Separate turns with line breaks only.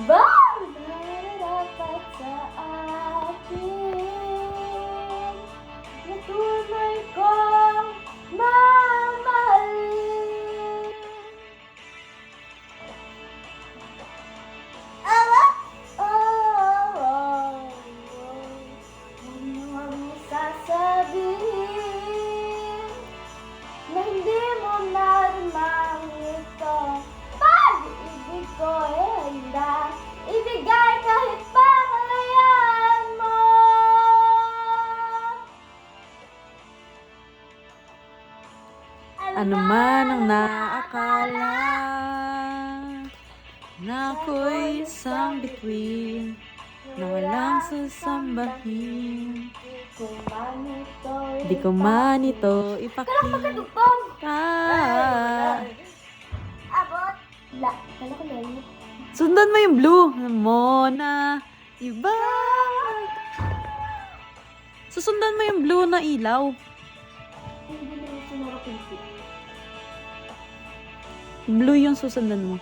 Iba nararapat sa akin na tunay kong mamahalin. Huwag mo sasabihin na hindi mo naramang ito. Pag-ibig ko ay handa ibigay kahit pa kalayaan mo.
Ano man ang naakala na ako'y isang bituin na walang sasambahin. Di ko man ito ipakita.
Abot. La. Kala ko lang.
Sundan mo yung blue. Mo na iba. Susundan mo yung blue na ilaw.
Hindi na yung sinara pinti.
Blue yung susundan mo.